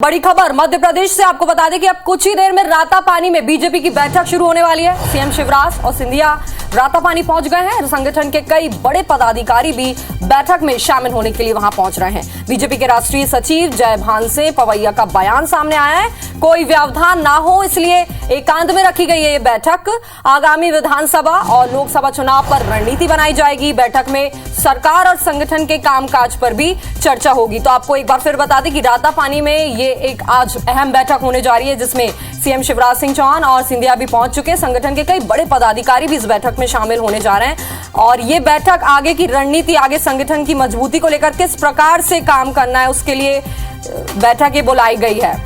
बड़ी खबर मध्य प्रदेश से आपको बता दें कि अब कुछ ही देर में रातापानी में बीजेपी की बैठक शुरू होने वाली है। सीएम शिवराज और सिंधिया रातापानी पहुंच गए हैं। संगठन के कई बड़े पदाधिकारी भी बैठक में शामिल होने के लिए वहां पहुंच रहे हैं। बीजेपी के राष्ट्रीय सचिव जयभान से पवैया का बयान सामने आया है, कोई व्यवधान ना हो इसलिए एकांत में रखी गई है ये बैठक। आगामी विधानसभा और लोकसभा चुनाव पर रणनीति बनाई जाएगी। बैठक में सरकार और संगठन के कामकाज पर भी चर्चा होगी। तो आपको एक बार फिर बता दें कि रातापानी में ये एक आज अहम बैठक होने जा रही है, जिसमें सीएम शिवराज सिंह चौहान और सिंधिया भी पहुंच चुके हैं। संगठन के कई बड़े पदाधिकारी भी इस बैठक में शामिल होने जा रहे हैं और ये बैठक आगे की रणनीति, आगे संगठन की मजबूती को लेकर किस प्रकार से काम करना है उसके लिए बैठक ये बुलाई गई है।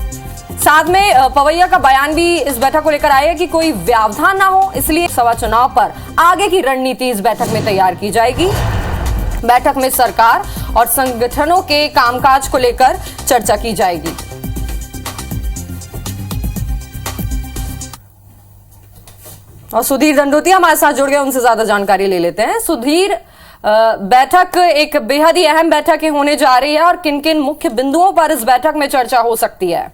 साथ में पवैया का बयान भी इस बैठक को लेकर आया है कि कोई व्यवधान ना हो इसलिए सभा चुनाव पर आगे की रणनीति इस बैठक में तैयार की जाएगी। बैठक में सरकार और संगठनों के कामकाज को लेकर चर्चा की जाएगी। और सुधीर दंडोतिया हमारे साथ जुड़ गए, उनसे ज्यादा जानकारी ले लेते हैं। सुधीर, बैठक एक बेहद ही अहम बैठक होने जा रही है और किन किन मुख्य बिंदुओं पर इस बैठक में चर्चा हो सकती है?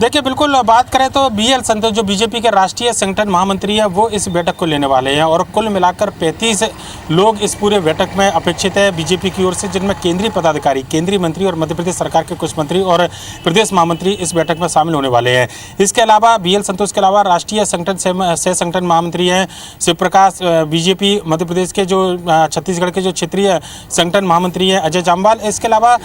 देखिए, बिल्कुल बात करें तो बीएल संतोष जो बीजेपी के राष्ट्रीय संगठन महामंत्री हैं वो इस बैठक को लेने वाले हैं और कुल मिलाकर 35 लोग इस पूरे बैठक में अपेक्षित है बीजेपी की ओर से, जिनमें केंद्रीय पदाधिकारी, केंद्रीय मंत्री और मध्य प्रदेश सरकार के कुछ मंत्री और प्रदेश महामंत्री इस बैठक में शामिल होने वाले हैं। इसके अलावा बीएल संतोष के अलावा राष्ट्रीय संगठन सह संगठन महामंत्री हैं शिव प्रकाश, बीजेपी मध्य प्रदेश के जो छत्तीसगढ़ के जो क्षेत्रीय संगठन महामंत्री हैं अजय जामवाल। इसके अलावा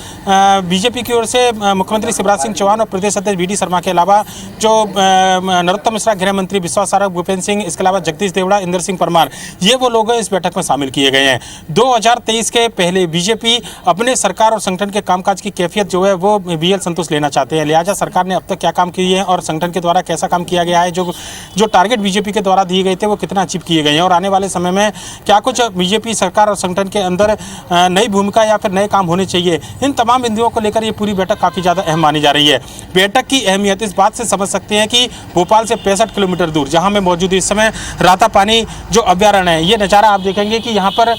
बीजेपी की ओर से मुख्यमंत्री शिवराज सिंह चौहान और प्रदेश अध्यक्ष बी डी शर्मा के अलावा जो नरोत्तम मिश्रा, गृह मंत्री विश्वास सारंग, भूपेंद्र सिंह, इसके अलावा जगदीश देवड़ा, इंदर सिंह परमार, ये वो लोग इस बैठक में शामिल किए गए हैं। 2023 के पहले बीजेपी अपने सरकार और संगठन के कामकाज की कैफियत जो है वो बीएल संतोष लेना चाहते हैं। लिहाजा सरकार ने अब तक क्या काम किए हैं और संगठन के द्वारा कैसा काम किया गया है, जो टारगेट बीजेपी के द्वारा दिए गए थे वो कितना अचीव किए गए हैं और आने वाले समय में क्या कुछ बीजेपी सरकार और संगठन के अंदर नई भूमिका या फिर नए काम होने चाहिए, इन तमाम बिंदुओं को लेकर ये पूरी बैठक काफ़ी ज़्यादा अहम मानी जा रही है। बैठक की अहमियत इस बात से समझ सकते हैं कि भोपाल से 65 किलोमीटर दूर जहां मैं मौजूद इस समय रातापानी जो अभ्यारण्य है, ये नज़ारा आप देखेंगे कि यहाँ पर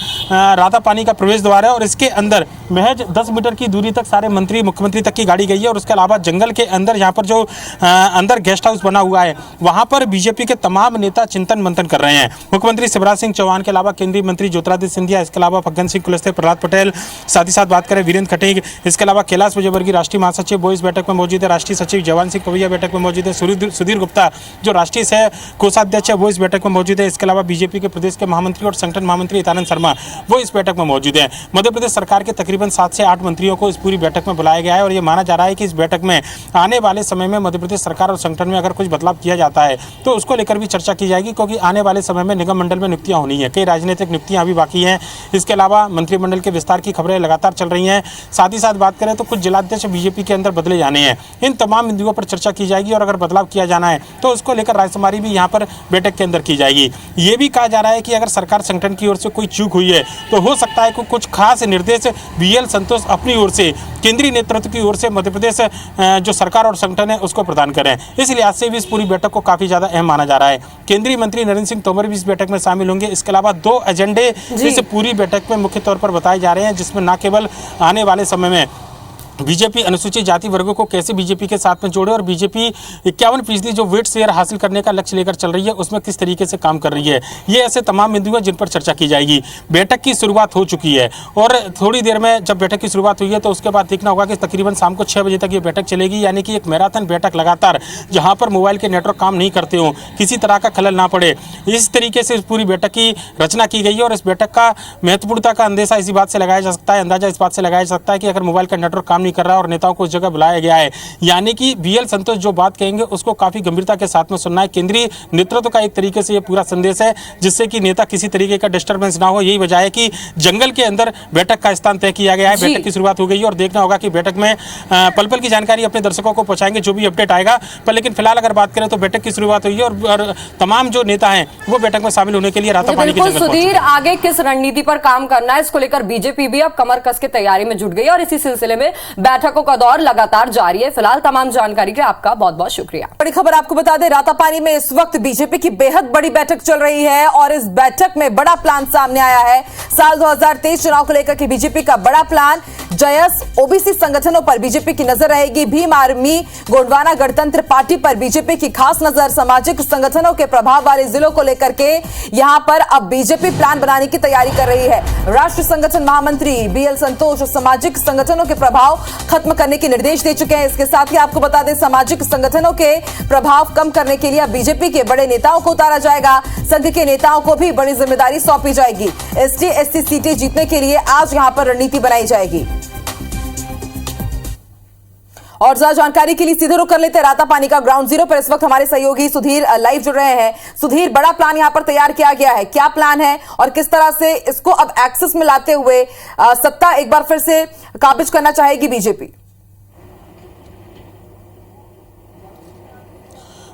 रातापानी का प्रवेश द्वार है और इसके अंदर महज 10 मीटर की दूरी तक सारे मंत्री, मुख्यमंत्री तक की गाड़ी गई है और उसके अलावा जंगल के अंदर यहाँ पर जो अंदर गेस्ट हाउस बना हुआ है वहाँ पर बीजेपी के तमाम नेता चिंतन मंथन कर रहे हैं। मुख्यमंत्री शिवराज सिंह चौहान के अलावा केंद्रीय मंत्री ज्योतिरादित्य सिंधिया, इसके अलावा फग्गन सिंह कुलस्ते, प्रहलाद पटेल, साथ ही साथ बात करें वीरेंद्र खटीक, इसके अलावा कैलाश विजयवर्गीय राष्ट्रीय महासचिव वो इस बैठक में मौजूद है। राष्ट्रीय सचिव जयभान सिंह पवैया बैठक में मौजूद है। सुधीर गुप्ता जो राष्ट्रीय सह कोषाध्यक्ष है वो इस बैठक में मौजूद है। इसके अलावा बीजेपी के प्रदेश के महामंत्री और संगठन महामंत्री हितानंद शर्मा वो इस बैठक में मौजूद है। मध्य प्रदेश सरकार के तकरीबन 7 से 8 मंत्रियों को इस पूरी बैठक में बुलाया गया है और ये माना जा रहा है कि इस बैठक में आने वाले समय में मध्य प्रदेश सरकार और संगठन में अगर कुछ बदलाव किया जाता है तो उसको लेकर भी चर्चा की जाएगी, क्योंकि आने वाले समय में निगम मंडल में नियुक्तियां होनी है, कई राजनीतिक नियुक्तियां अभी बाकी हैं। इसके अलावा मंत्रिमंडल के विस्तार की खबरें लगातार चल रही हैं। साथ ही साथ बात करें तो कुछ जिलाध्यक्ष बीजेपी के अंदर बदले जाने हैं। इन तमाम बिंदुओं पर चर्चा की जाएगी और अगर बदलाव किया जाना है तो उसको लेकर रायशुमारी भी यहाँ पर बैठक के अंदर की जाएगी। ये भी कहा जा रहा है कि अगर सरकार संगठन की ओर से कोई चूक हुई है तो हो सकता है कि कुछ खास निर्देश बीएल संतोष अपनी ओर से केंद्रीय नेतृत्व की ओर से मध्य प्रदेश जो सरकार और संगठन है उसको प्रदान करें। इस लिहाज से भी इस पूरी बैठक को काफी ज्यादा अहम माना जा रहा है। केंद्रीय मंत्री नरेंद्र सिंह तोमर भी इस बैठक में शामिल होंगे। इसके अलावा 2 एजेंडे इस पूरी बैठक में मुख्य तौर पर बताए जा रहे हैं, जिसमें न केवल आने वाले समय में बीजेपी अनुसूचित जाति वर्गों को कैसे बीजेपी के साथ में जोड़े और बीजेपी 51% जो वोट शेयर हासिल करने का लक्ष्य लेकर चल रही है उसमें किस तरीके से काम कर रही है, ये ऐसे तमाम बिंदु हैं जिन पर चर्चा की जाएगी। बैठक की शुरुआत हो चुकी है और थोड़ी देर में जब बैठक की शुरुआत हुई है तो उसके बाद देखना होगा कि तकरीबन शाम को 6 बजे तक ये बैठक चलेगी, यानी कि एक मैराथन बैठक लगातार, जहाँ पर मोबाइल के नेटवर्क काम नहीं करते हों, किसी तरह का खलल ना पड़े, इस तरीके से पूरी बैठक की रचना की गई है। और इस बैठक का महत्वपूर्णता का अंदेशा इसी बात से लगाया जा सकता है, अंदाजा इस बात से लगाया जा सकता है कि अगर मोबाइल का नेटवर्क काम नहीं कर रहा है और नेताओं को उस जगह बुलाया गया है, यानी कि बीएल संतोष जो बात कहेंगे उसको काफी गंभीरता के साथ में सुनना है। केंद्रीय नेतृत्व का एक तरीके से ये पूरा संदेश है जिससे कि नेता किसी तरीके का डिस्टर्बेंस ना हो। यही वजह है कि जंगल के अंदर बैठक का स्थान तय किया गया है। बैठक की शुरुआत हो गई है और देखना होगा कि बैठक में पल पल की जानकारी अपने दर्शकों को पहुंचाएंगे जो भी अपडेट आएगा। पर लेकिन फिलहाल अगर बात करें तो बैठक की शुरुआत हुई है और तमाम जो नेता हैं वो बैठक में शामिल होने के लिए रातापानी के जंगल पहुंचे। सुधीर, आगे किस रणनीति पर काम करना है इसको लेकर बीजेपी भी अब कमर कस के तैयारी में जुट गई और इसी सिलसिले में बैठकों का दौर लगातार जारी है। फिलहाल तमाम जानकारी के लिए आपका बहुत बहुत शुक्रिया। बड़ी खबर आपको बता दें, रातापानी में इस वक्त बीजेपी की बेहद बड़ी बैठक चल रही है और इस बैठक में बड़ा प्लान सामने आया है। साल 2023 चुनाव को लेकर के बीजेपी का बड़ा प्लान। जयस ओबीसी संगठनों पर बीजेपी की नजर रहेगी। भीम आर्मी गोंडवाना गणतंत्र पार्टी पर बीजेपी की खास नजर। सामाजिक संगठनों के प्रभाव वाले जिलों को लेकर के यहां पर अब बीजेपी प्लान बनाने की तैयारी कर रही है। राष्ट्रीय संगठन महामंत्री बीएल संतोष सामाजिक संगठनों के प्रभाव खत्म करने के निर्देश दे चुके हैं। इसके साथ ही आपको बता दें, सामाजिक संगठनों के प्रभाव कम करने के लिए अब बीजेपी के बड़े नेताओं को उतारा जाएगा। संघ के नेताओं को भी बड़ी जिम्मेदारी सौंपी जाएगी। एसटी एससी सीटें जीतने के लिए आज यहां पर रणनीति बनाई जाएगी। और ज्यादा जानकारी के लिए सीधे रुख कर लेते हैं रातापानी का ग्राउंड जीरो पर। इस वक्त हमारे सहयोगी सुधीर लाइव जुड़ रहे हैं। सुधीर, बड़ा प्लान यहां पर तैयार किया गया है, क्या प्लान है और किस तरह से इसको अब एक्सेस में लाते हुए सत्ता एक बार फिर से काबिज करना चाहेगी बीजेपी?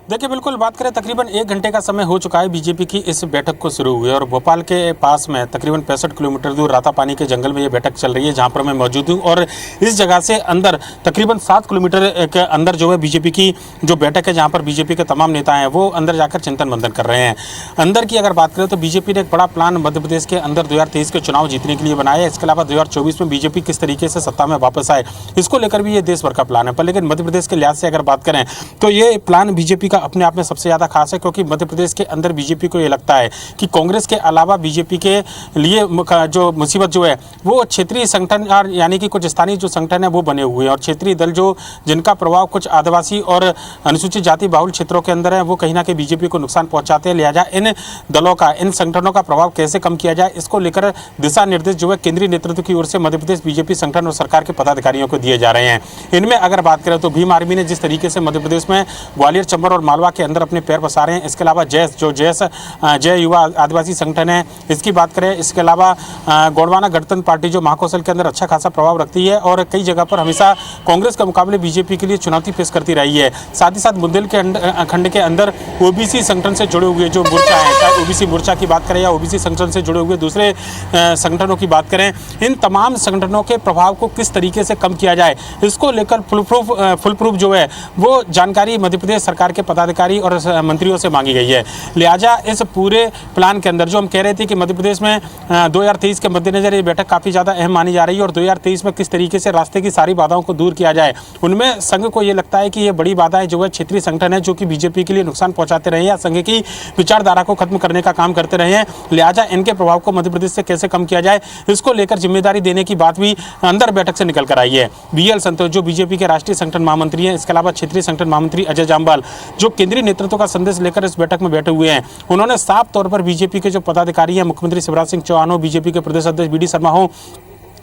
देखिए, बिल्कुल बात करें, तकरीबन 1 घंटे का समय हो चुका है बीजेपी की इस बैठक को शुरू हुए और भोपाल के पास में तकरीबन 65 किलोमीटर दूर रातापानी के जंगल में ये बैठक चल रही है, जहां पर मैं मौजूद हूं। और इस जगह से अंदर तकरीबन 7 किलोमीटर के अंदर जो है बीजेपी की जो बैठक है, जहां पर बीजेपी के तमाम नेता हैं वो अंदर जाकर चिंतन मंथन कर रहे हैं। अंदर की अगर बात करें तो बीजेपी ने एक बड़ा प्लान मध्य प्रदेश के अंदर 2023 के चुनाव जीतने के लिए बनाया है। इसके अलावा 2024 में बीजेपी किस तरीके से सत्ता में वापस आए, इसको लेकर भी ये देश भर का प्लान है। पर लेकिन मध्य प्रदेश के लिहाज से अगर बात करें तो ये प्लान बीजेपी का अपने आप में सबसे ज़्यादा खास है, क्योंकि मध्य प्रदेश के अंदर बीजेपी को ये लगता है कि कांग्रेस के अलावा बीजेपी के लिए जो मुसीबत जो है वो क्षेत्रीय संगठन और यानी कि कुछ स्थानीय जो संगठन है वो बने हुए हैं और क्षेत्रीय दल जो जिनका प्रभाव कुछ आदिवासी और अनुसूचित जाति बाहुल क्षेत्रों के अंदर है वो कहीं ना कहीं बीजेपी को नुकसान पहुंचाते हैं। लिहाजा इन दलों का, इन संगठनों का प्रभाव कैसे कम किया जाए, इसको लेकर दिशा निर्देश जो है केंद्रीय नेतृत्व की ओर से मध्य प्रदेश बीजेपी संगठन और सरकार के पदाधिकारियों को दिए जा रहे हैं। इनमें अगर बात करें तो भीम आर्मी ने जिस तरीके से मध्य प्रदेश में ग्वालियर, चंबल और मालवा के अंदर अपने पैर पसार रहे हैं, इसके अलावा जय युवा आदिवासी संगठन है, इसकी बात करें। इसके अलावा गोंडवाना गणतंत्र पार्टी जो महाकौशल के अंदर अच्छा खासा प्रभाव रखती है और कई जगह पर हमेशा कांग्रेस के मुकाबले बीजेपी के लिए चुनौती पेश करती रही है। साथ ही साथ बुंदेल के खंड के अंदर ओबीसी संगठन से जुड़े हुए जो मोर्चा है, चाहे ओबीसी मोर्चा की बात करें या ओबीसी संगठन से जुड़े हुए दूसरे संगठनों की बात करें, इन तमाम संगठनों के प्रभाव को किस तरीके से कम किया जाए, इसको लेकर फुल प्रूफ जो है वो जानकारी मध्य प्रदेश सरकार के पदाधिकारी और मंत्रियों से मांगी गई है। लिहाजा इस पूरे प्लान के अंदर जो हम कह रहे थे कि मध्य प्रदेश में 2023 के मद्देनजर ये बैठक काफ़ी ज़्यादा अहम मानी जा रही है और 2023 में किस तरीके से रास्ते की सारी बाधाओं को दूर किया जाए, उनमें संघ को ये लगता है कि ये बड़ी बाधाएं जो है क्षेत्रीय संगठन है जो कि बीजेपी के लिए नुकसान पहुंचाते रहे या संघ की विचारधारा को खत्म करने का काम करते रहे हैं। लिहाजा इनके प्रभाव को मध्य प्रदेश से कैसे कम किया जाए, इसको लेकर जिम्मेदारी देने की बात भी अंदर बैठक से निकल कर आई है। बीएल संतोष जो बीजेपी के राष्ट्रीय संगठन महामंत्री हैं, इसके अलावा क्षेत्रीय संगठन महामंत्री अजय जामवाल जो केंद्रीय नेतृत्व का संदेश लेकर इस बैठक में बैठे हुए हैं, उन्होंने साफ तौर पर बीजेपी के जो पदाधिकारी हैं, मुख्यमंत्री शिवराज सिंह चौहान हो, बीजेपी के प्रदेश अध्यक्ष बीडी शर्मा हो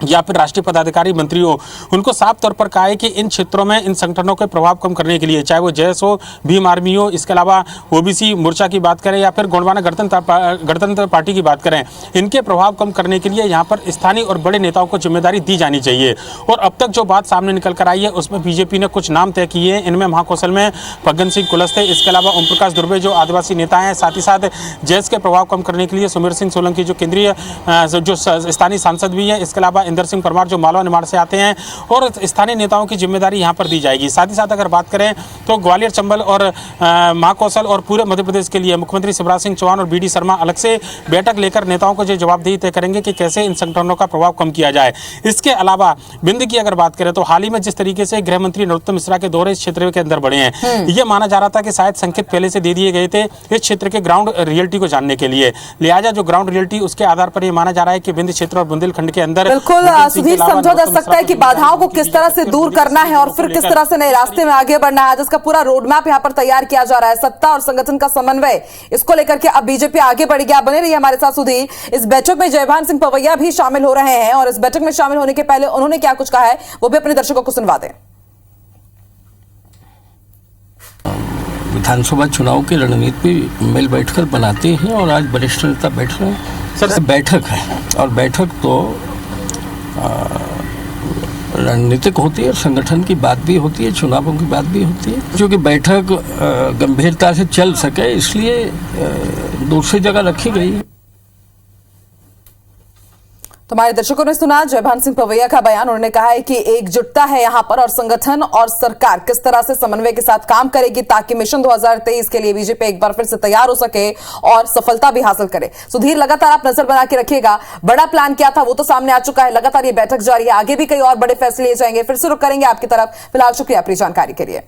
या फिर राष्ट्रीय पदाधिकारी मंत्री हो, उनको साफ तौर पर कहा है कि इन क्षेत्रों में इन संगठनों के प्रभाव कम करने के लिए, चाहे वो जयस हो, भीम आर्मी हो, इसके अलावा ओबीसी मोर्चा की बात करें या फिर गोंडवाना गणतंत्र पार्टी की बात करें, इनके प्रभाव कम करने के लिए यहाँ पर स्थानीय और बड़े नेताओं को जिम्मेदारी दी जानी चाहिए। और अब तक जो बात सामने निकल कर आई है उसमें बीजेपी ने कुछ नाम तय किए हैं। इनमें महाकौशल में फग्गन सिंह कुलस्ते, इसके अलावा ओम प्रकाश दुर्बे जो आदिवासी नेता हैं, साथ ही साथ जयस के प्रभाव कम करने के लिए सुमेर सिंह सोलंकी जो केंद्रीय जो स्थानीय सांसद भी है, इसके अलावा इंदर सिंह परमार जो मालवा निमाड़ से आते हैं और स्थानीय नेताओं की जिम्मेदारी यहां पर दी जाएगी। साथ ही साथ अगर बात करें तो ग्वालियर, चंबल और महाकौशल और पूरे मध्य प्रदेश के लिए मुख्यमंत्री शिवराज सिंह चौहान और बीडी शर्मा अलग से बैठक लेकर नेताओं को जो जवाबदेही तय करेंगे कि कैसे इन संगठनों का प्रभाव कम किया जाए। इसके अलावा बिंद की अगर बात करें तो हाल ही में जिस तरीके से गृह मंत्री नरोत्तम मिश्रा के दौरे इस क्षेत्र के अंदर बढ़े हैं, यह माना जा रहा था कि शायद संकेत पहले से दे दिए गए थे इस क्षेत्र के ग्राउंड रियलिटी को जानने के लिए। लिहाजा जो ग्राउंड रियलिटी उसके आधार पर यह माना जा रहा है कि बिंद क्षेत्र और बुंदेलखंड के अंदर सुधीर समझा जा सकता है कि बाधाओं को किस तरह से दूर करना है और फिर किस तरह से नए रास्ते में आगे बढ़ना है, जिसका पूरा रोड मैप यहाँ पर तैयार किया जा रहा है। सत्ता और संगठन का समन्वय, इसको लेकर के अब बीजेपी आगे बढ़ेगी। आप बने रहिए हमारे साथ सुधीर। इस बैठक में जयभान सिंह पवैया भी शामिल हो रहे हैं और इस बैठक में शामिल होने के पहले उन्होंने क्या कुछ कहा है वो भी अपने दर्शकों को सुनवा दें। विधानसभा चुनाव की रणनीति मिल बैठकर बनाते हैं और आज वरिष्ठ नेता बैठ रहे हैं। सर, बैठक है और बैठक तो रणनीतिक होती है, संगठन की बात भी होती है, चुनावों की बात भी होती है। क्योंकि बैठक गंभीरता से चल सके इसलिए दूसरी जगह रखी गई है। तो हमारे दर्शकों ने सुना जयभान सिंह पवैया का बयान। उन्होंने कहा है कि एकजुटता है यहां पर और संगठन और सरकार किस तरह से समन्वय के साथ काम करेगी ताकि मिशन 2023 के लिए बीजेपी एक बार फिर से तैयार हो सके और सफलता भी हासिल करे। सुधीर, लगातार आप नजर बना के रखिएगा। बड़ा प्लान क्या था वो तो सामने आ चुका है, लगातार ये बैठक जारी है, आगे भी कई और बड़े फैसले लिए जाएंगे। फिर से रुक करेंगे आपकी तरफ। फिलहाल शुक्रिया अपनी जानकारी के लिए।